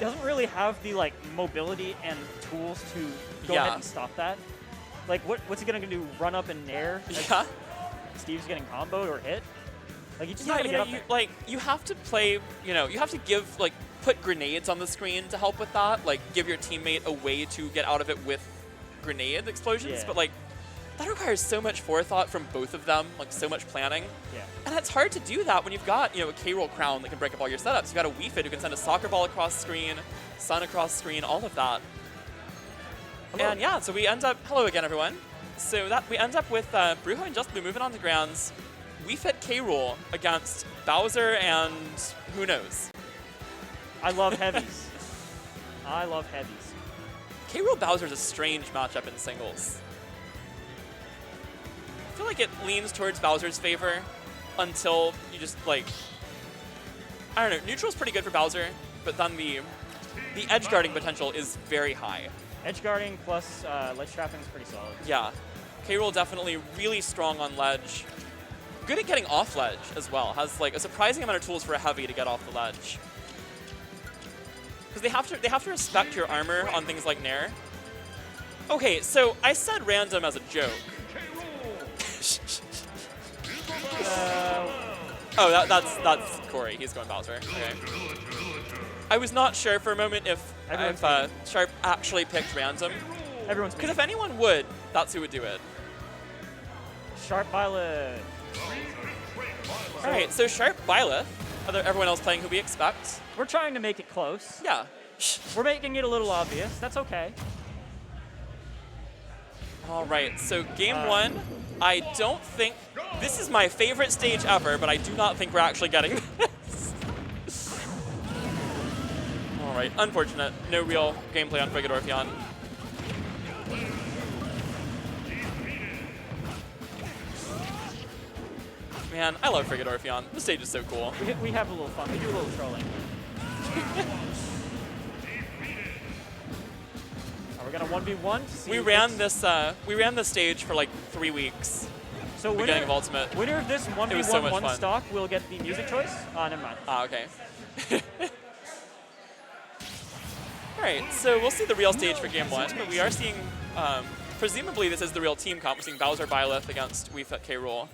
doesn't really have the like mobility and tools to go ahead and stop that. Like, what's he gonna do? Run up and nair? Yeah. Steve's getting comboed or hit? Like, you just Yeah, gotta get up there. like, you have to play, you have to give, like, put grenades on the screen to help with that. Like, give your teammate a way to get out of it with grenade explosions. Yeah. But, like, that requires so much forethought from both of them, like, so much planning. Yeah. And it's hard to do that when you've got, a K-roll crown that can break up all your setups. You've got a Wii Fit who can send a soccer ball across screen, sun across screen, all of that. Hello. And yeah, so we end up, hello again, everyone. So we end up with Bruho and JustBlue moving on to grounds. Wii Fit K-roll against Bowser and who knows. I love heavies. I love heavies. K-roll Bowser is a strange matchup in singles. I feel like it leans towards Bowser's favor until you just, like, I don't know, neutral's pretty good for Bowser, but then the edge guarding potential is very high. Edge guarding plus ledge trapping is pretty solid. Yeah. K-roll definitely really strong on ledge. Good at getting off ledge as well. Has like a surprising amount of tools for a heavy to get off the ledge. Because they have to respect your armor on things like nair. Okay, so I said random as a joke. Oh, that's Corey. He's going Bowser. Okay. I was not sure for a moment if Sharp actually picked random. Everyone's because if anyone would, that's who would do it. Sharp Violet. All right, so Sharp Byleth. Everyone else playing who we expect. We're trying to make it close. Yeah. We're making it a little obvious. That's okay. All right, so game one. I don't think this is my favorite stage ever, but I do not think we're actually getting this. All right, unfortunate. No real gameplay on Frigadorfion. Man, I love Frigadorfion. The stage is so cool. We have a little fun. We do a little trolling. Are we gonna 1v1? We ran this stage for like 3 weeks. So beginning of Ultimate. Winner of this 1v1 so much one fun. stock will get the music choice. Never mind. Okay. All right, so we'll see the real stage for game one, but we are seeing, presumably this is the real team comp. We're seeing Bowser Byleth against Wii Fit K-roll.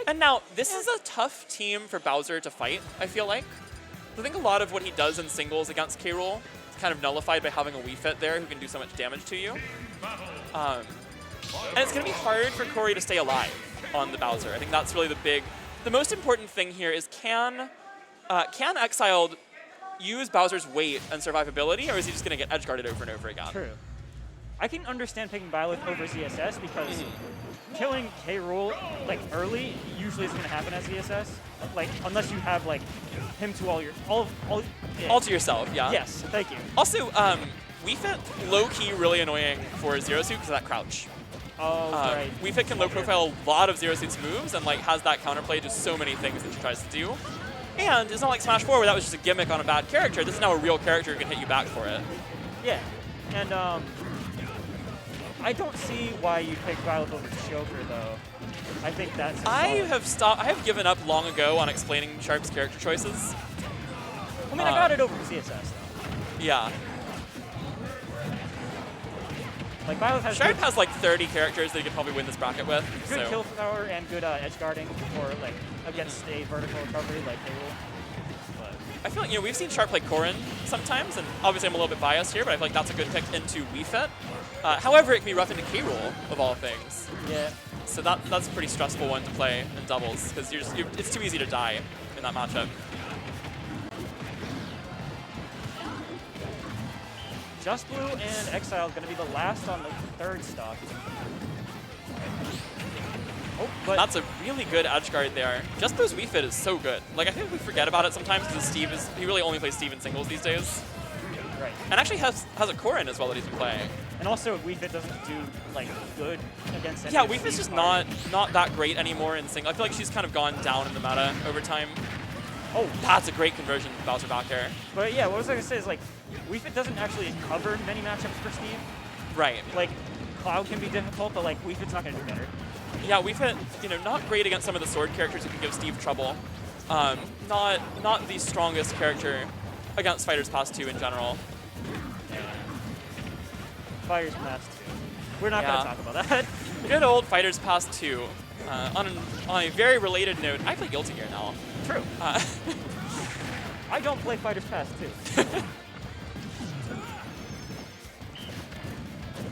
And now, this is a tough team for Bowser to fight, I feel like. I think a lot of what he does in singles against K-roll is kind of nullified by having a Wii Fit there who can do so much damage to you. And it's going to be hard for Corey to stay alive on the Bowser. I think that's really the most important thing here is can Exciled use Bowser's weight and survivability, or is he just going to get edge guarded over and over again? True. I can understand picking Byleth over ZSS because killing K-roll like early usually isn't going to happen as ZSS. Like unless you have like him to all to yourself. Yeah. Yes. Thank you. Also, Wii Fit low key really annoying for Zero Suit because of that crouch. Oh, right. Wii Fit can low profile a lot of Zero Suit's moves and like has that counterplay to so many things that she tries to do. And it's not like Smash 4 where that was just a gimmick on a bad character. This is now a real character who can hit you back for it. Yeah. And I don't see why you pick Byleth over Joker though. I think that's I have given up long ago on explaining Sharp's character choices. I mean, I got it over ZSS though. Yeah. Like Byleth has Sharp has like 30 characters that you could probably win this bracket with. Good kill power and good edge guarding for like against a vertical recovery like K-roll. But I feel like we've seen Sharp play Corrin sometimes, and obviously I'm a little bit biased here, but I feel like that's a good pick into Wii Fit. However, it can be rough into K-roll of all things. Yeah. So that's a pretty stressful one to play in doubles because it's too easy to die in that matchup. JustBlue and Exciled going to be the last on the third stock. Oh, but that's a really good edge guard there. JustBlue's Wii Fit is so good. Like I think we forget about it sometimes because he really only plays Steve in singles these days. Right. And actually has a Corrin as well that he's been playing. And also Wii Fit doesn't do like good against any Yeah, Wii Fit's just not that great anymore in singles. I feel like she's kind of gone down in the meta over time. Oh, that's a great conversion from Bowser back air. But yeah, what I was going to say is like, Wii Fit doesn't actually cover many matchups for Steve. Right. Like, Cloud can be difficult, but like, Wii Fit's not going to do better. Yeah, Wii Fit, not great against some of the sword characters who can give Steve trouble. Not the strongest character against Fighters Pass 2 in general. Fighters Pass 2. We're not going to talk about that. Good old Fighters Pass 2. On a very related note, I play Guilty Gear now. True. I don't play Fighters Pass 2.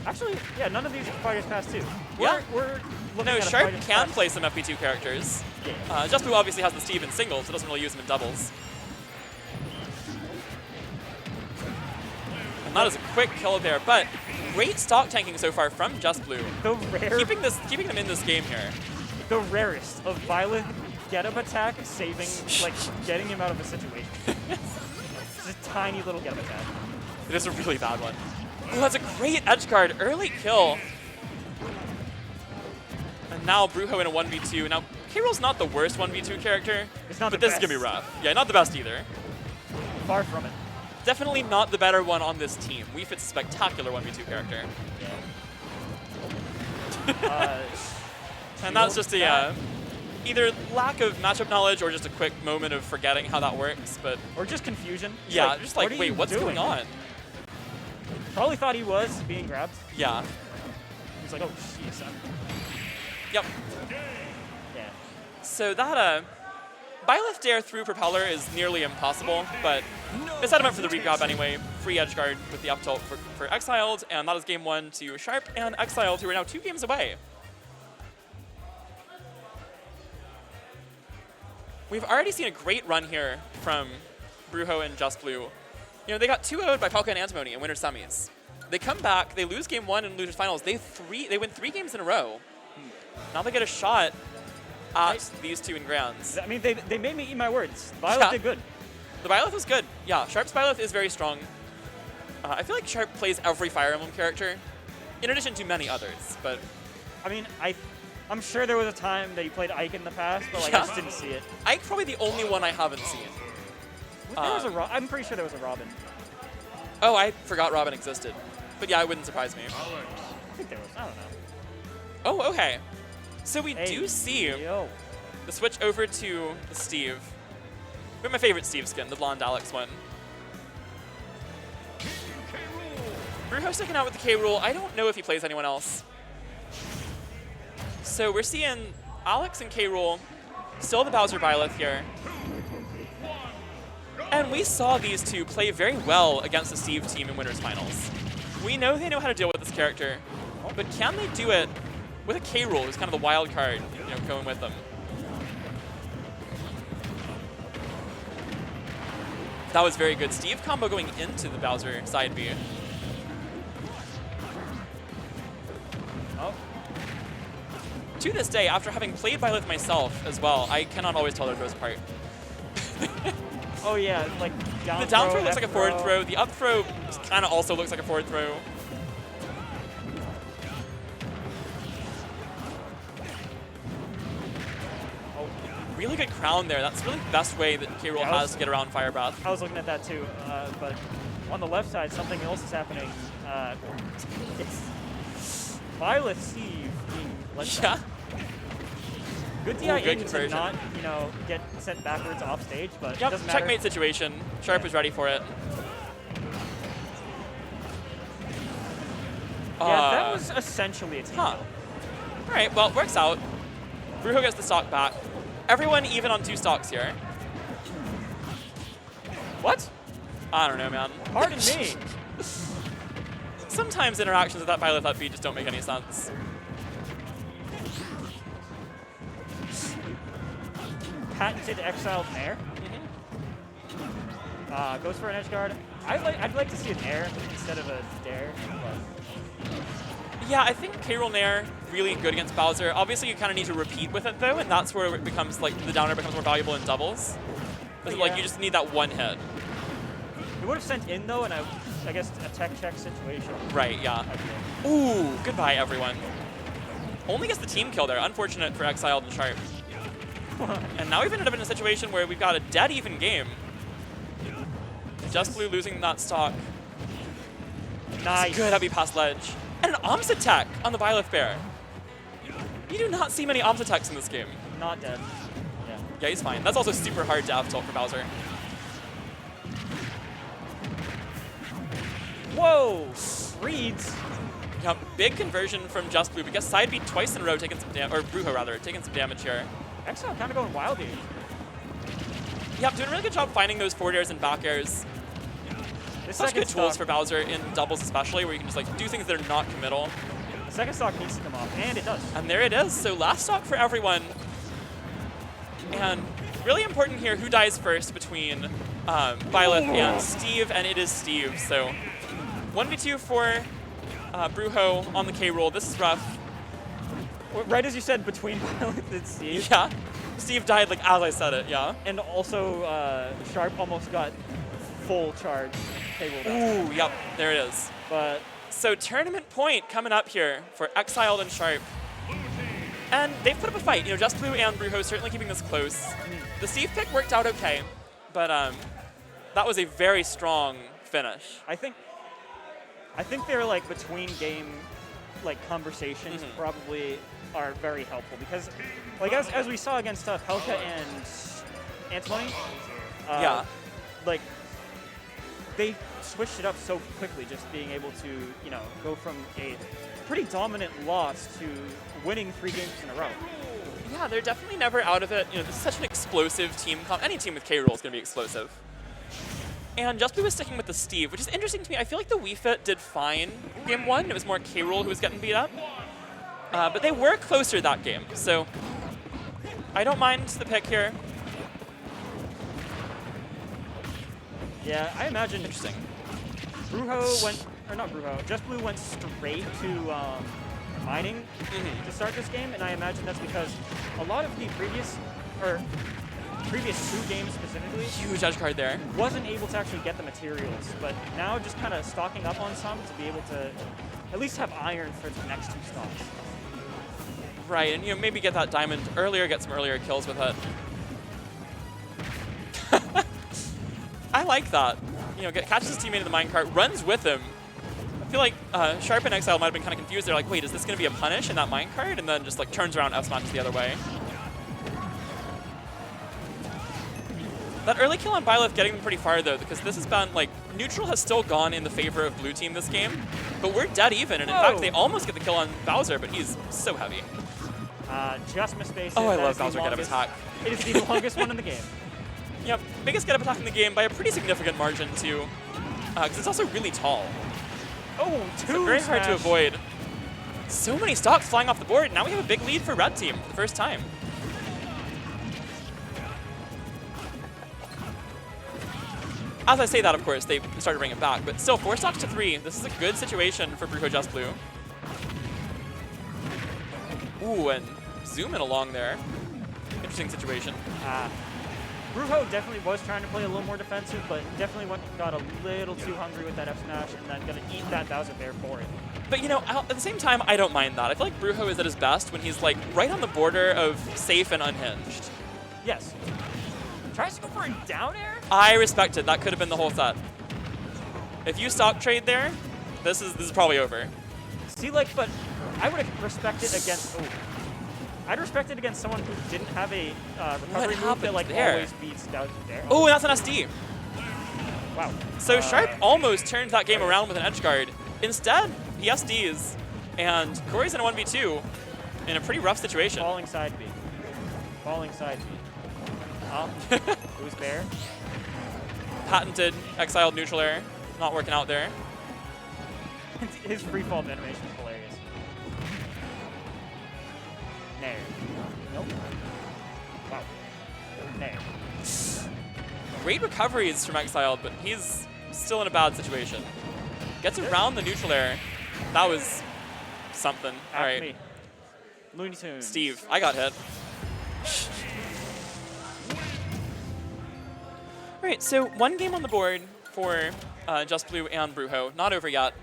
Actually, yeah, none of these are Fighters Pass 2. Yeah. We're looking No, at Sharp Fighters can Pass. play some FP2 characters. Yeah. JustBlue obviously has the Steve in singles, so doesn't really use him in doubles. And that is a quick kill there, but great stock tanking so far from JustBlue. The rare, Keeping them in this game here. the rarest of Violet get-up attack saving, like, getting him out of a situation. It's a tiny little get-up attack. It is a really bad one. Oh, that's a great edge guard. Early kill. And now Bruho in a 1v2. Now, K-Rool's not the worst 1v2 character, It's not but the this is going to be best. rough. Yeah, not the best either. Far from it. Definitely not the better one on this team. Weefit's a spectacular 1v2 character. And that's just a either lack of matchup knowledge or just a quick moment of forgetting how that works. But Or just confusion. yeah, It's just like, what are wait, you what's doing? going on? Probably thought he was being grabbed. Yeah. He's like, oh, jeez. Yep. Yeah. So that Byleth Dare through Propeller is nearly impossible, but they set him up for the regrab anyway. Free edge guard with the up tilt for Exciled, and that is game 1 to Sharp and Exciled, who are now 2 games away. We've already seen a great run here from Bruho and JustBlue. You know, they got 2-0'd by Palka and Antimony in winter semis. They come back, they lose game 1 in losers finals. They win 3 games in a row. Now they get a shot at these 2 in grands. I mean, they made me eat my words. Violet did good. The Byleth was good. Yeah, Sharp's Byleth is very strong. I feel like Sharp plays every Fire Emblem character, in addition to many others. But I mean, I'm sure there was a time that you played Ike in the past, but like I just didn't see it. Ike's probably the only one I haven't seen. There was I'm pretty sure there was a Robin. Oh, I forgot Robin existed. But yeah, it wouldn't surprise me. I think there was. I don't know. Oh, okay. So we Hey, do see yo. the switch over to the Steve. We have my favorite Steve skin, the blonde Alex one. Bruho sticking out with the K-Rool. I don't know if he plays anyone else. So we're seeing Alex and K-Rool, still the Bowser Byleth here. And we saw these two play very well against the Steve team in Winners Finals. We know they know how to deal with this character, but can they do it with a K-Rool, who's kind of the wild card, you know, going with them? That was very good. Steve combo going into the Bowser side B. Oh. To this day, after having played Byleth myself as well, I cannot always tell their throws apart. Oh yeah, like down The down throw looks left like a forward throw. The up throw kind of also looks like a forward throw. Oh, Really good crown there. That's really the best way that K-Rool Yeah, has to get around Fire Breath. I was looking at that too, but on the left side, something else is happening. It's Violet Steve being let down. Yeah. Good DI Ooh, good in to conversion. not, you know, get sent backwards off stage, but it Yep, doesn't matter. checkmate situation. Sharp is ready for it. Yeah, that was essentially a team Huh. kill. All right, well, it works out. Bruho gets the stock back. Everyone even on 2 stocks here. What? I don't know, man. Pardon me. Sometimes interactions with that Byleth up B just don't make any sense. Patented Exiled Nair. Goes for an edge guard. I'd like to see an air instead of a dare. But Yeah, I think K-Rool Nair really good against Bowser. Obviously, you kind of need to repeat with it though, and that's where it becomes like the downer becomes more valuable in doubles. Because like Yeah. you just need that one hit. it would have sent in though, in I guess a tech check situation. Right? Yeah. I feel. Ooh, goodbye everyone. Only gets the team kill there. Unfortunate for Exciled and Sharp. And now we've ended up in a situation where we've got a dead even game. JustBlue losing that stock. Nice. Good heavy pass ledge. And an Om's attack on the Byleth Bear. You do not see many Om's attacks in this game. Not dead. Yeah. Yeah, he's fine. That's also super hard to up tilt for Bowser. Whoa! Reads. Yeah, big conversion from JustBlue. We guess side beat twice in a row, taking some damage, or Bruho rather, taking some damage here. Exciled kind of going wild here. Yeah, doing a really good job finding those forward airs and back airs. Such good tools for Bowser in doubles especially, where you can just like do things that are not committal. The second stock needs to come off, and it does. And there it is. So last stock for everyone. And really important here, who dies first between Byleth and Steve, and it is Steve. So 1v2 for Bruho on the K roll. This is rough. Right as you said, between Byleth and Steve. Yeah. Steve died like as I said it, yeah. And also, Sharp almost got full charge K roll down. Ooh, yep, there it is. But so tournament point coming up here for Exciled and Sharp. And they've put up a fight. You know, JustBlue and Bruho certainly keeping this close. The Steve pick worked out okay, but that was a very strong finish. I think they're like between game like conversations probably are very helpful because like as we saw against Helka and Antimony, yeah, like they switched it up so quickly, just being able to, you know, go from a pretty dominant loss to winning 3 games in a row. Yeah, they're definitely never out of it. You know, this is such an explosive team. Any team with K roll is going to be explosive. And JustBlue was sticking with the Steve, which is interesting to me. I feel like the Wii Fit did fine game 1. It was more K roll who was getting beat up. But they were closer that game, so I don't mind the pick here. Yeah, I imagine Interesting. Bruho went, or not Bruho, JustBlue went straight to mining to start this game, and I imagine that's because a lot of the previous 2 games specifically, Huge edge card there. wasn't able to actually get the materials, but now just kind of stocking up on some to be able to at least have iron for the next 2 stocks. Right, and you know, maybe get that diamond earlier, get some earlier kills with it. I like that. You know, catches his teammate in the minecart, runs with him. I feel like Sharp and Exciled might have been kind of confused. They're like, wait, is this going to be a punish in that minecart? And then just like turns around, F smashes the other way. That early kill on Byleth getting them pretty far though, because this has been like, neutral has still gone in the favor of blue team this game, but we're dead even, and in fact they almost get the kill on Bowser, but he's so heavy. Just missed base. Oh, I love Bowser get up attack. It is the longest one in the game. Yep, biggest get up attack in the game by a pretty significant margin too, because it's also really tall. Oh, 2 So very hard to avoid. So many stocks flying off the board. Now we have a big lead for red team for the first time. As I say that, of course, they started bringing it back, but still 4 stocks to 3. This is a good situation for Bruho JustBlue. Ooh, and zooming along there. Interesting situation. Bruho definitely was trying to play a little more defensive, but definitely got a little too hungry with that F smash and then gonna eat that Bowser Bear for it. But you know, at the same time, I don't mind that. I feel like Bruho is at his best when he's like right on the border of safe and unhinged. Yes. Tries to go for a down air? I respect it. That could have been the whole set. If you stock trade there, this is probably over. See, like, but I would respect it against. Oh, I'd respect it against someone who didn't have a recovery move that like there? always beats down there. Oh, that's an SD. Wow. So Sharp almost turned that game around with an edge guard. Instead, he SDs, and Corey's in a 1v2 in a pretty rough situation. Falling side B. Falling side B. Oh, who's Bear? Patented Exciled neutral air. Not working out there. His free fall animation is hilarious. Nair. Nope. Wow. Nair. Great recoveries from Exciled, but he's still in a bad situation. Gets around the neutral air. That was something. All right. Me. Looney Tunes. Steve, I got hit. All right, so 1 game on the board for JustBlue and Bruho. Not over yet.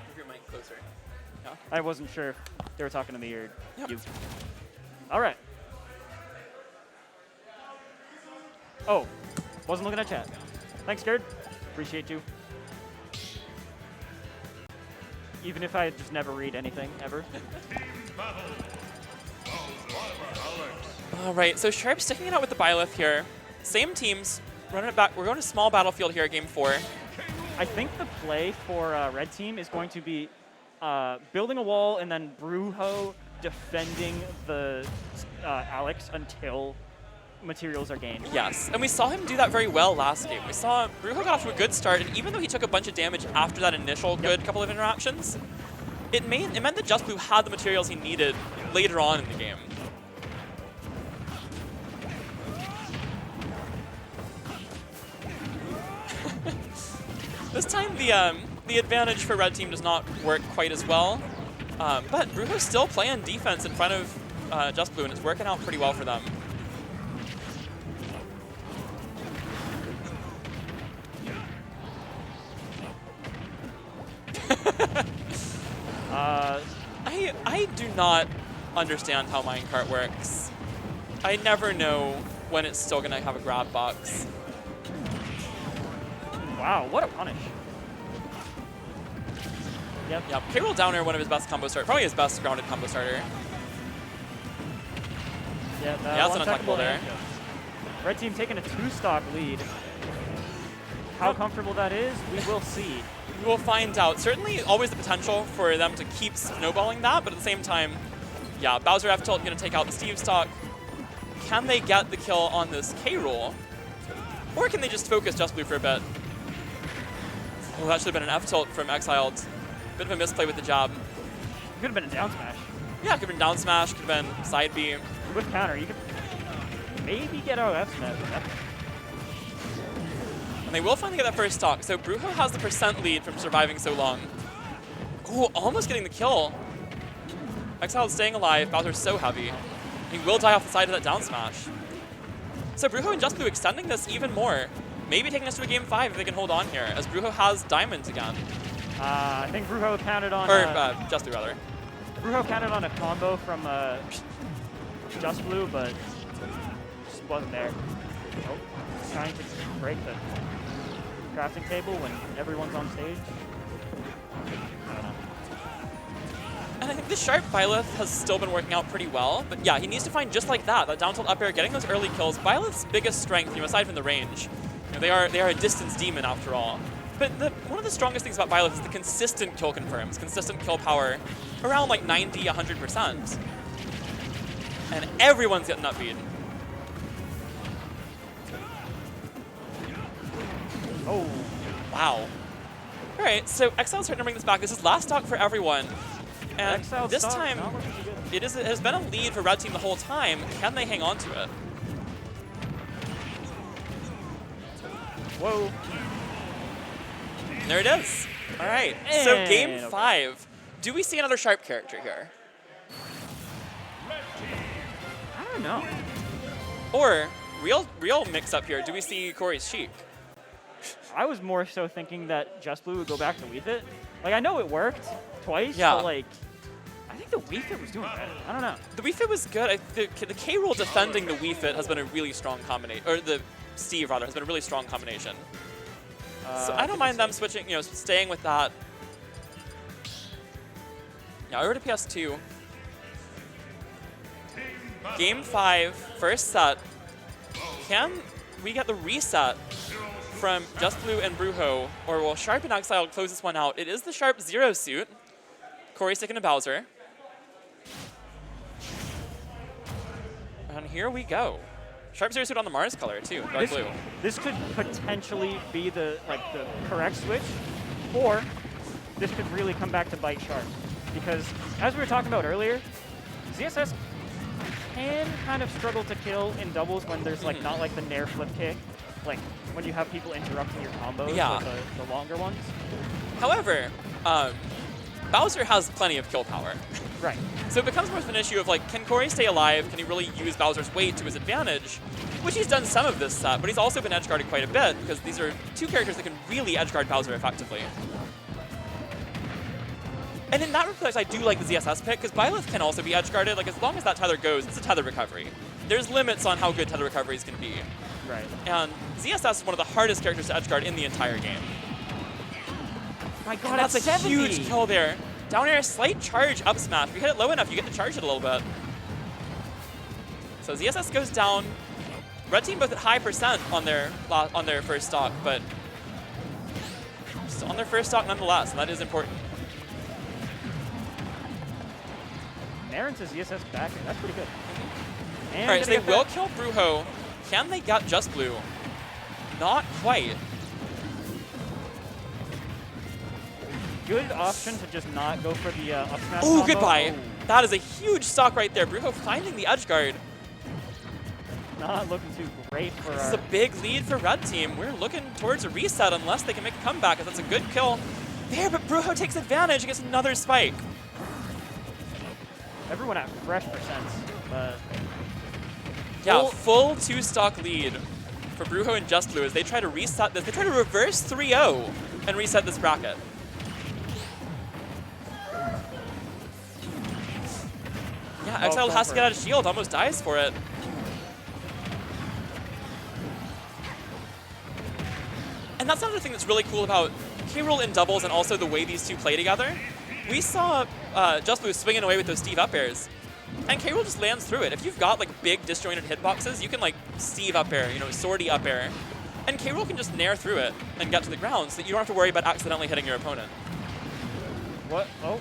Move your mic closer. Yeah. I wasn't sure if they were talking to me or Yep. you. All right. Oh, wasn't looking at chat. Thanks, Gerd. Appreciate you. Even if I just never read anything, ever. All right, so Sharp sticking it out with the Byleth here. Same teams, running it back. We're going to small battlefield here at game 4. I think the play for red team is going to be building a wall and then Bruho defending the Alex until materials are gained. Yes, and we saw him do that very well last game. We saw Bruho got off to a good start, and even though he took a bunch of damage after that initial good couple of interactions, it meant that JustBlue had the materials he needed later on in the game. This time the advantage for red team does not work quite as well, but Bruho's still playing defense in front of JustBlue, and it's working out pretty well for them. I do not understand how minecart works. I never know when it's still gonna have a grab box. Wow, what a punish. Yep. K-Rool down air, one of his best combo starter, probably his best grounded combo starter. Yeah, that's an untouchable there. Red team taking a 2-stock lead. How comfortable that is, we will see. We will find out. Certainly always the potential for them to keep snowballing that, but at the same time, yeah, Bowser F tilt going to take out the Steve stock. Can they get the kill on this K-Rool? Or can they just focus JustBlue for a bit? Oh, that should have been an F tilt from Exciled. Bit of a misplay with the jab. It could have been a down smash. Yeah, it could have been down smash, could have been side B. With counter, you could maybe get out F smash. And they will finally get that first stock. So Bruho has the percent lead from surviving so long. Ooh, almost getting the kill. Exciled staying alive. Bowser's so heavy. He will die off the side of that down smash. So Bruho and JustBlue extending this even more. Maybe taking us to a game 5 if they can hold on here, as Bruho has diamonds again. I think Bruho counted on... Or JustBlue, rather. Bruho counted on a combo from JustBlue, but just wasn't there. Oh, trying to break the crafting table when everyone's on stage. I don't know. And I think the Sharp Byleth has still been working out pretty well, but yeah, he needs to find just like that down tilt up air, getting those early kills. Byleth's biggest strength, aside from the range, they are a distance demon after all. But one of the strongest things about Byleth is the consistent kill confirms, consistent kill power, around like 90, 100%. And everyone's getting that beat. Oh. Wow. All right, so Exiled starting to bring this back. This is last stock for everyone. And Exiled this stock, time, it has been a lead for red team the whole time. Can they hang on to it? Whoa. And there it is. All right, so game 5. Do we see another Sharp character here? I don't know. Or, real mix-up here, do we see Corey's Sheik? I was more so thinking that JustBlue would go back to Wii Fit. Like, I know it worked twice, yeah. But, like, I think the Wii Fit was doing better. I don't know. The Wii Fit was good. The K-Rool defending the Wii Fit has been a really strong combination, or the Steve, rather, has been a really strong combination. So I don't mind them switching, staying with that. Yeah, over to PS2. Game 5, first set. Can we get the reset from JustBlue and Bruho, or will Sharp and Exciled close this one out? It is the Sharp 0 suit. Corey sticking to Bowser. And here we go. Sharp 0 suit on the Mars color too, dark blue. This could potentially be the correct switch, or this could really come back to bite Sharp. Because as we were talking about earlier, ZSS can kind of struggle to kill in doubles when there's not like the nair flip kick, like when you have people interrupting your combos, like the longer ones. However, Bowser has plenty of kill power. Right. So it becomes more of an issue of can Corey stay alive? Can he really use Bowser's weight to his advantage? Which he's done some of this set, but he's also been edgeguarded quite a bit because these are two characters that can really edgeguard Bowser effectively. And in that respect, I do like the ZSS pick, because Byleth can also be edgeguarded. Like, as long as that tether goes, it's a tether recovery. There's limits on how good tether recoveries can be. Right. And ZSS is one of the hardest characters to edgeguard in the entire game. My God, and that's a 70. huge kill there. Down air, slight charge up smash. If you hit it low enough, you get to charge it a little bit. So ZSS goes down. Red team both at high percent on their first stock, but still on their first stock nonetheless, and that is important. Nairn to ZSS back. That's pretty good. And all right, so they will kill Bruho. Can they get JustBlue? Not quite. Good option to just not go for the up smash. Oh, combo. goodbye. Oh. That is a huge stock right there. Bruho finding the edge guard. Not looking too great for This is a big lead for Red Team. We're looking towards a reset unless they can make a comeback, as that's a good kill there, but Bruho takes advantage and gets another spike. everyone at fresh percents. But Yeah, full 2-stock lead for Bruho and JustBlue as they try to reset this. They try to reverse 3-0 and reset this bracket. Yeah, Exciled has to get out of shield, almost dies for it. And that's another thing that's really cool about K-Rool in doubles and also the way these two play together. We saw JustBlue swinging away with those Steve up airs, and K-Rool just lands through it. If you've got like big disjointed hitboxes, you can like Steve up air, you know, Swordy up air, and K-Rool can just nair through it and get to the ground so that you don't have to worry about accidentally hitting your opponent. what? Oh.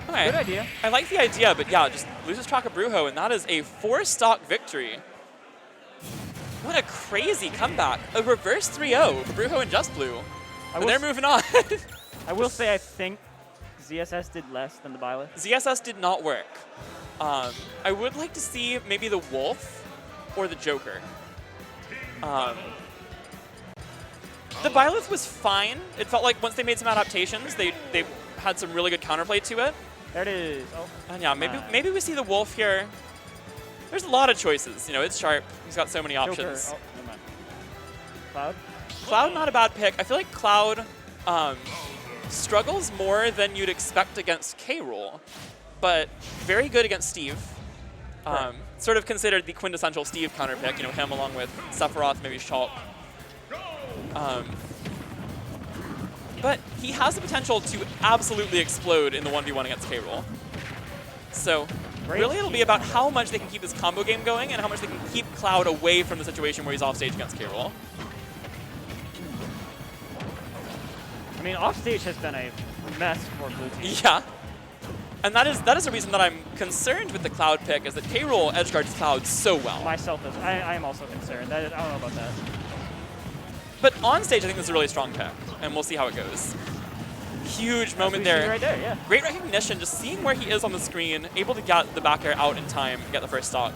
Okay. Good idea. I like the idea, but yeah, just loses track of Bruho, and that is a 4-stock victory. What a crazy comeback. A reverse 3-0 for Bruho and JustBlue. And they're moving on. I will say I think ZSS did less than the Byleth. ZSS did not work. I would like to see maybe the Wolf or the Joker. The Byleth was fine. It felt like once they made some adaptations, they had some really good counterplay to it. There it is. Oh. And yeah, maybe we see the Wolf here. There's a lot of choices. You know, it's Sharp. He's got so many options. Joker. Oh, never mind. Cloud? Cloud, not a bad pick. I feel like Cloud struggles more than you'd expect against K-Rool, but very good against Steve. Sort of considered the quintessential Steve counter pick. You know, him along with Sephiroth, maybe Shulk. But he has the potential to absolutely explode in the 1v1 against K-Rool. So really it'll be about how much they can keep this combo game going and how much they can keep Cloud away from the situation where he's off stage against K-Rool. I mean, offstage has been a mess for Blue Team. Yeah. And that is the reason that I'm concerned with the Cloud pick, is that K-Rool edgeguards Cloud so well. Myself, I am also concerned. I don't know about that. But on stage, I think this is a really strong pick, and we'll see how it goes. Huge moment there. Right there, yeah. Great recognition, just seeing where he is on the screen, able to get the back air out in time and get the first stock.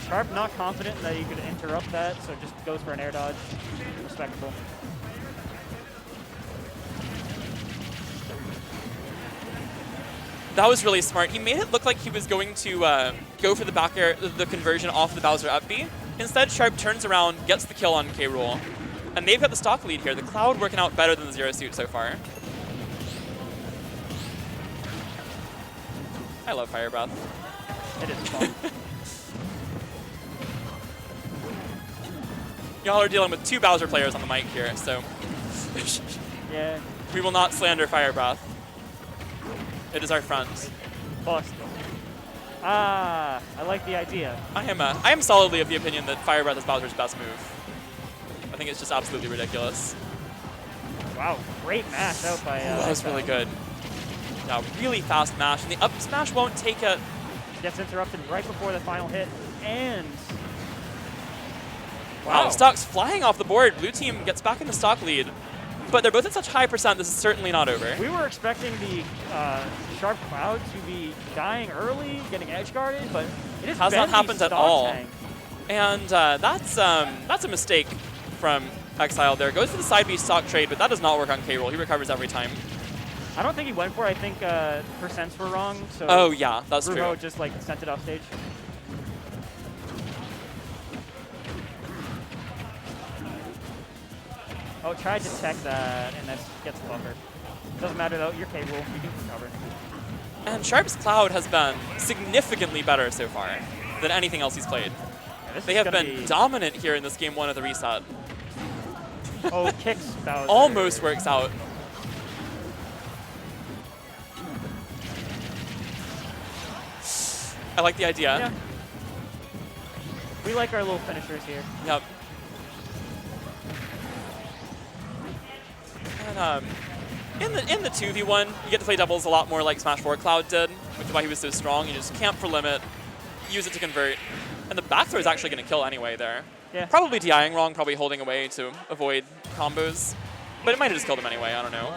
Sharp not confident that he could interrupt that, so just goes for an air dodge. Respectable. That was really smart. He made it look like he was going to go for the back air, the conversion off the Bowser up B. Instead, Sharp turns around, gets the kill on K-Rool. And they've got the stock lead here. The Cloud working out better than the Zero Suit so far. I love Fire Breath. It is fun. Y'all are dealing with 2 Bowser players on the mic here, so Yeah. we will not slander Fire Breath. It is our friend. Bust. Ah, I like the idea. I am solidly of the opinion that Fire Breath is Bowser's best move. I think it's just absolutely ridiculous. Wow, great mash out by That was really good. Yeah, really fast mash, and the up smash won't take it. Gets interrupted right before the final hit, and Wow, stock's flying off the board. Blue team gets back in the stock lead, but they're both at such high percent, this is certainly not over. We were expecting the Sharp Cloud to be dying early, getting edge guarded, but it has not happened at all. Tank. And that's a mistake from Exciled there. Goes for the side B stock trade, but that does not work on K-Rool. He recovers every time. I don't think he went for it. I think percents were wrong. So oh yeah, that's Bruho true. just like sent it off stage. Oh, tried to tech that, and that gets buffered. Doesn't matter though, you're K-Rool, you can recover. And Sharp's Cloud has been significantly better so far than anything else he's played. Yeah, they have been dominant here in this game 1 of the reset. Okay. kicks Bowser. Almost works out. I like the idea. Yeah. We like our little finishers here. Yep. And in the 2v1, you get to play doubles a lot more like Smash 4 Cloud did, which is why he was so strong. You just camp for limit, use it to convert. And the back throw is actually going to kill anyway there. Yeah. Probably DIing wrong, probably holding away to avoid combos. But it might have just killed him anyway, I don't know.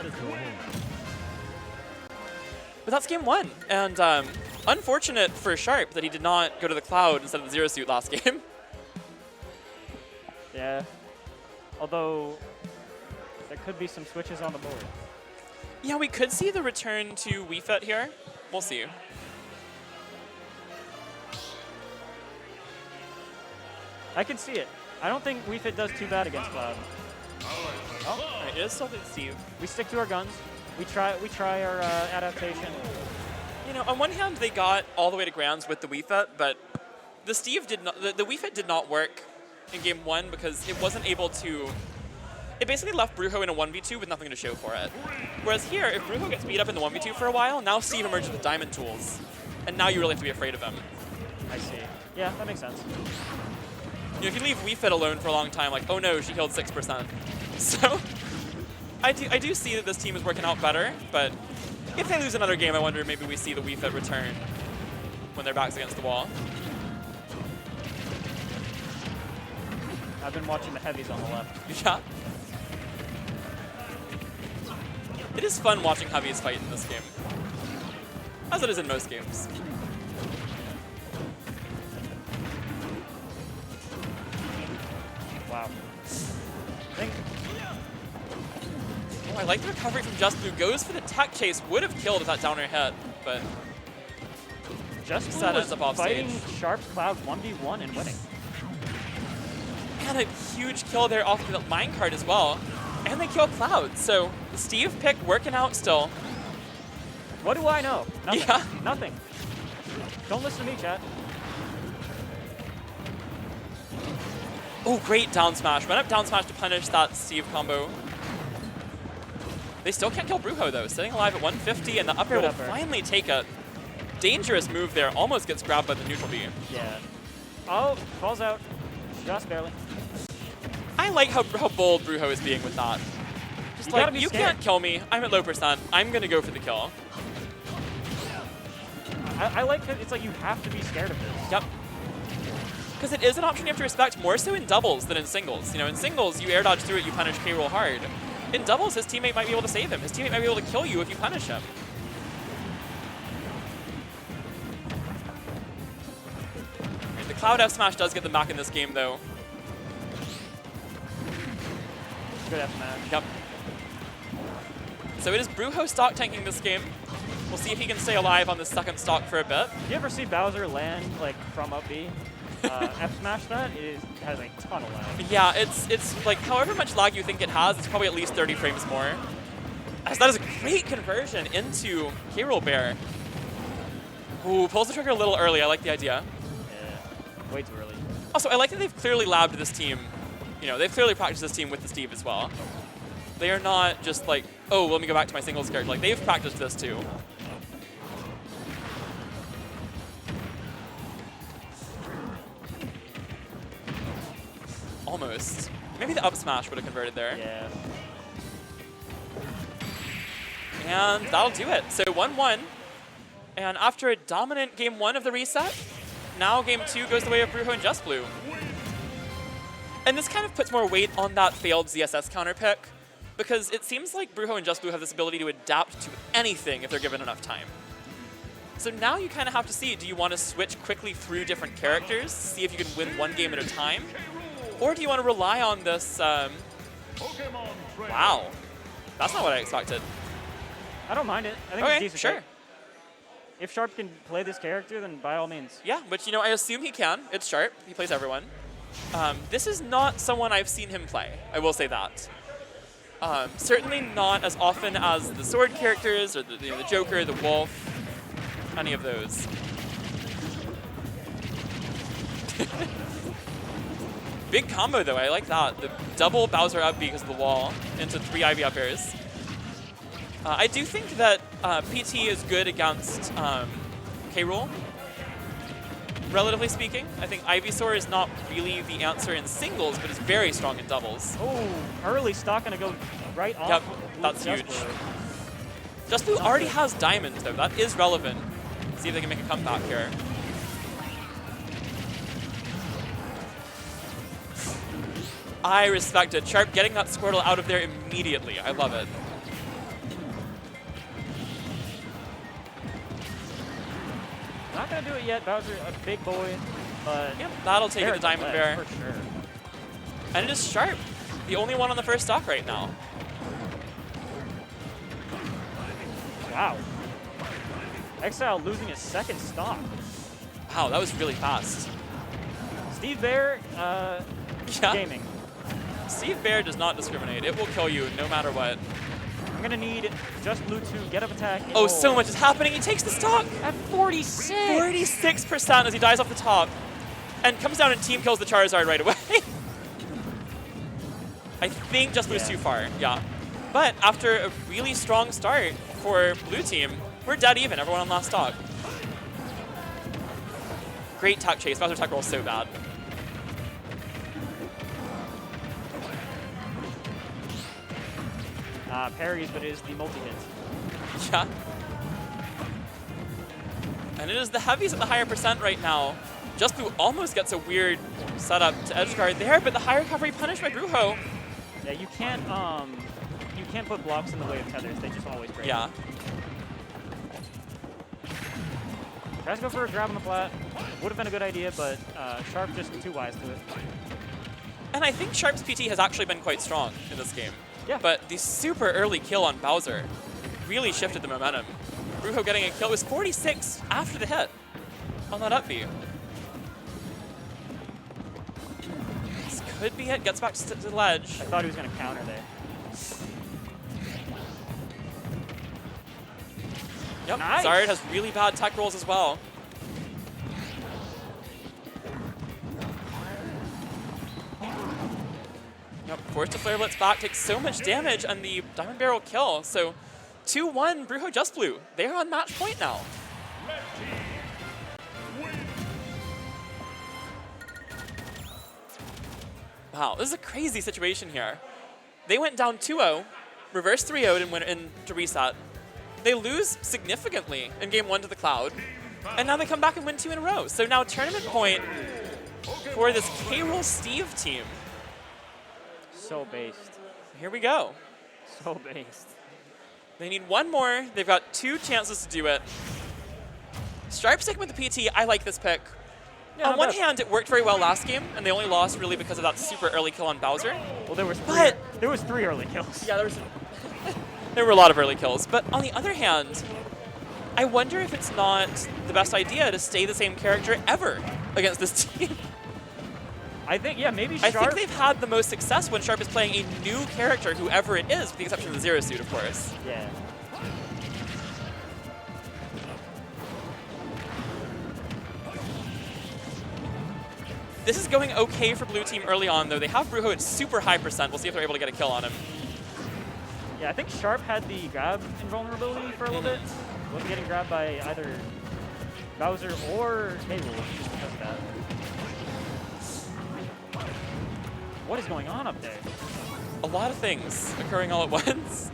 But that's game 1. And unfortunate for Sharp that he did not go to the Cloud instead of the Zero Suit last game. Yeah. Although, there could be some switches on the board. Yeah, we could see the return to Wii Fit here. We'll see. I can see it. I don't think Wii Fit does too bad against Cloud. Oh, it is still Steve. We stick to our guns. We try our adaptation. You know, on one hand, they got all the way to Grands with the Wii Fit, but the Steve did not. The Wii Fit did not work in game 1 because it wasn't able to. It basically left Bruho in a 1v2 with nothing to show for it. Whereas here, if Bruho gets beat up in the 1v2 for a while, now Steve emerges with diamond tools, and now you really have to be afraid of him. I see. Yeah, that makes sense. You know, if you leave Wii Fit alone for a long time, like, oh no, she killed 6%. So, I do see that this team is working out better, but if they lose another game, I wonder maybe we see the Wii Fit return when their back's against the wall. I've been watching the heavies on the left. Yeah. It is fun watching heavies fight in this game, as it is in most games. Wow. Oh, I like the recovery from JustBlue. Goes for the tech chase. Would have killed if that downer hit, but JustBlue was up off fighting stage. Sharp Cloud 1v1 and winning. And a huge kill there off the minecart as well. And they kill Cloud. So the Steve pick working out still. What do I know? Nothing. Yeah. Nothing. Don't listen to me, chat. Oh, great down smash. Went up down smash to punish that Steve combo. They still can't kill Bruho though. Sitting alive at 150, and the up air will finally take a dangerous move there. Almost gets grabbed by the neutral B. Yeah. Oh, falls out. Just barely. I like how bold Bruho is being with that. Just like, you can't kill me. I'm at low percent. I'm going to go for the kill. I like that it's like you have to be scared of this. Yep. Because it is an option you have to respect more so in doubles than in singles. You know, in singles, you air dodge through it, you punish K-roll hard. In doubles, his teammate might be able to save him. His teammate might be able to kill you if you punish him. The Cloud F smash does get them back in this game, though. Good F smash. Yep. So it is Bruho stock tanking this game. We'll see if he can stay alive on the second stock for a bit. Do you ever see Bowser land like from up B? F smash that? It has a ton of lag. Yeah, it's like however much lag you think it has, it's probably at least 30 frames more. As that is a great conversion into K-roll bear. Ooh, pulls the trigger a little early. I like the idea. Yeah, way too early. Also, I like that they've clearly labbed this team. You know, they've clearly practiced this team with the Steve as well. They are not just like, oh, let me go back to my singles character. Like, they've practiced this too. Almost. Maybe the up smash would have converted there. Yeah. And that'll do it. So 1-1. And after a dominant game 1 of the reset, now game 2 goes the way of Bruho and JustBlue. And this kind of puts more weight on that failed ZSS counter pick, because it seems like Bruho and JustBlue have this ability to adapt to anything if they're given enough time. So now you kind of have to see, do you want to switch quickly through different characters, see if you can win one game at a time? Or do you want to rely on this, wow, that's not what I expected. I don't mind it. I think it's decent. Sure. If Sharp can play this character, then by all means. Yeah, but you know, I assume he can. It's Sharp. He plays everyone. This is not someone I've seen him play. I will say that. Certainly not as often as the sword characters or the Joker, the Wolf, any of those. Big combo, though. I like that. The double Bowser up B because of the wall into 3 Ivy up airs. I do think that PT is good against K. Rool, relatively speaking. I think Ivysaur is not really the answer in singles, but is very strong in doubles. Oh, early stock going to go right off. Yep, that's huge. JustBlue already has diamonds, though. That is relevant. See if they can make a comeback here. I respect it. Sharp getting that Squirtle out of there immediately. I love it. Not going to do it yet. Bowser, a big boy, but Yep, that'll take it to Diamond Bear. For sure. And it is Sharp, the only one on the first stock right now. Wow. Exciled losing his second stock. Wow, that was really fast. Steve Bear, Yeah. gaming. Steve Bear does not discriminate. It will kill you no matter what. I'm going to need JustBlue to get up attack. Oh, so much is happening. He takes the stock. At 46. 46% as he dies off the top. And comes down and team kills the Charizard right away. I think JustBlue's too far, yeah. But after a really strong start for blue team, we're dead even, everyone on last stock. Great tuck chase. Bowser tuck roll so bad. Parries, but it is the multi-hit. Yeah. And it is the heavies at the higher percent right now. JustBlue almost gets a weird setup to edge guard there, but the high recovery punished by Bruho. Yeah, you can't put blocks in the way of tethers. They just always break. Yeah. Tries to go for a grab on the flat. Would have been a good idea, but Sharp just too wise to it. And I think Sharp's PT has actually been quite strong in this game. Yeah. But the super early kill on Bowser really shifted the momentum. Bruho getting a kill. It was 46 after the hit on that up B. This could be it. Gets back to the ledge. I thought he was going to counter there. Yep. Nice. Zard has really bad tech rolls as well. Yep. Forced to Flare Blitz back. Takes so much damage and the Diamond Barrel kill. So 2-1 Bruho JustBlue. They are on match point now. Wow, this is a crazy situation here. They went down 2-0, reverse 3-0'd and went into reset. They lose significantly in game 1 to the Cloud, and now they come back and win 2 in a row. So now tournament point for this K. Rool Steve team. So based. Here we go. So based. They need one more. They've got 2 chances to do it. Stripe sticking with the PT, I like this pick. Yeah, on one hand, it worked very well last game, and they only lost really because of that super early kill on Bowser. Well, there was three early kills. Yeah, there were a lot of early kills. But on the other hand, I wonder if it's not the best idea to stay the same character ever against this team. I think, yeah, maybe Sharp. I think they've had the most success when Sharp is playing a new character, whoever it is, with the exception of the Zero Suit, of course. Yeah. This is going okay for blue team early on, though. They have Bruho at super high percent. We'll see if they're able to get a kill on him. Yeah, I think Sharp had the grab invulnerability for a little bit. Wasn't getting grabbed by either Bowser or K. Rool just because of that. What is going on up there? A lot of things occurring all at once.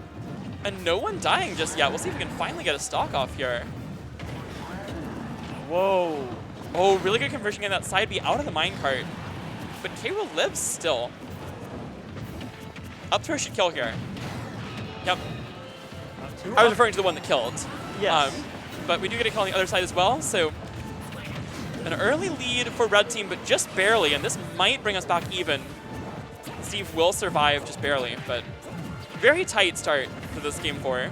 And no one dying just yet. We'll see if we can finally get a stock off here. Whoa. Oh, really good conversion getting that side B out of the minecart. But K. Rool lives still. Up throw should kill here. Yep. I was referring to the one that killed. Yes. But we do get a kill on the other side as well, so an early lead for red team, but just barely, and this might bring us back even. Steve will survive just barely, but very tight start to this game 4.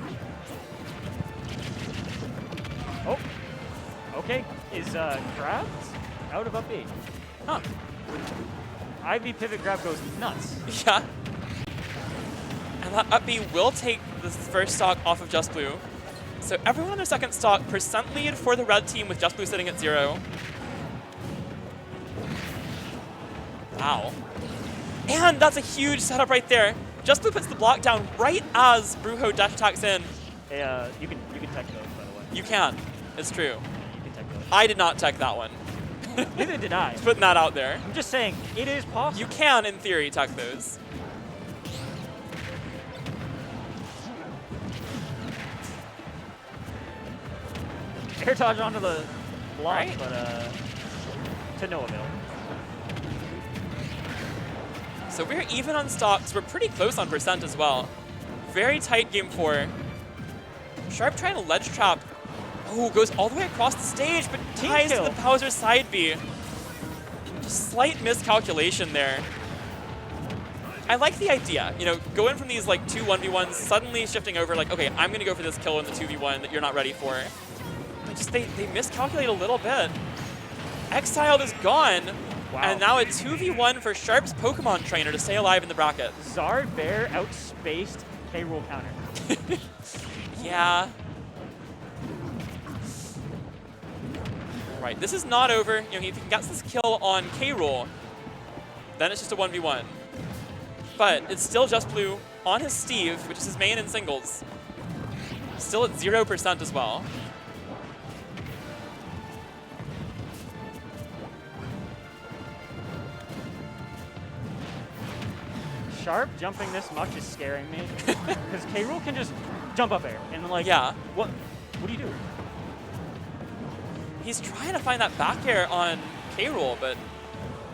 Oh. Okay. Is grabbed out of up B. Huh. Ivy pivot grab goes nuts. Yeah. And that up B will take this first stock off of JustBlue. So everyone on their second stock, percent lead for the red team with JustBlue sitting at 0. Wow. And that's a huge setup right there. JustBlue puts the block down right as Bruho dash attacks in. Hey, you can tech those, by the way. You can. It's true. You can tech those. I did not tech that one. Neither did I. Just putting that out there. I'm just saying, it is possible. You can, in theory, tech those. Air dodge onto the block, Right. but to no avail. So we're even on stocks. We're pretty close on percent as well. Very tight game 4. Sharp trying to ledge trap. Oh, goes all the way across the stage, but ties to kill. the Bowser side B. Just slight miscalculation there. I like the idea, you know, going from these like 2 1v1s, suddenly shifting over like, okay, I'm gonna go for this kill in the 2v1 that you're not ready for. But just they miscalculate a little bit. Exciled is gone. Wow. And now a 2v1 for Sharp's Pokemon trainer to stay alive in the bracket. Zard Bear outspaced K-Rool counter. Yeah. Right, this is not over. You know, if he gets this kill on K-Rool, then it's just a 1v1. But it's still JustBlue on his Steve, which is his main in singles. Still at 0% as well. Sharp jumping this much is scaring me. Because K-Rool can just jump up air. And like, Yeah. what do you do? He's trying to find that back air on K-Rool, but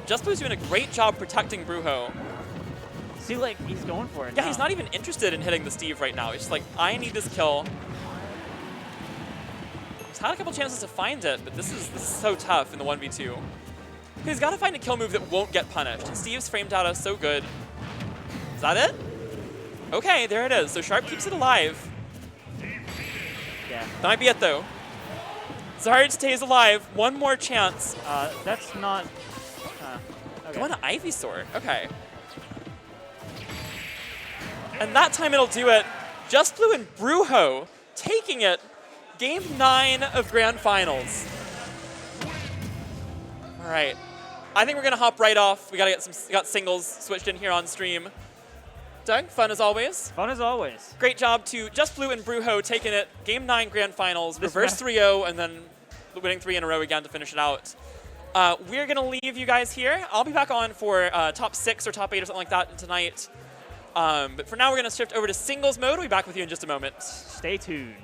JustBlue's doing a great job protecting Bruho. See, like, he's going for it Yeah, now. he's not even interested in hitting the Steve right now. He's just like, I need this kill. He's had a couple chances to find it, but this is so tough in the 1v2. He's got to find a kill move that won't get punished. And Steve's frame data is so good. Is that it? Okay, there it is. So Sharp keeps it alive. Yeah. That might be it, though. Zard stays alive. One more chance. That's not... okay. Going to Ivysaur. Okay. And that time it'll do it. JustBlue and Bruho taking it. Game 9 of Grand Finals. All right. I think we're going to hop right off. We got singles switched in here on stream. Doug, fun as always. Fun as always. Great job to JustBlue and Bruho taking it. Game 9 Grand Finals. This Reverse 3-0 and then winning 3 in a row again to finish it out. We're going to leave you guys here. I'll be back on for top 6 or top 8 or something like that tonight. But for now, we're going to shift over to singles mode. We'll be back with you in just a moment. Stay tuned.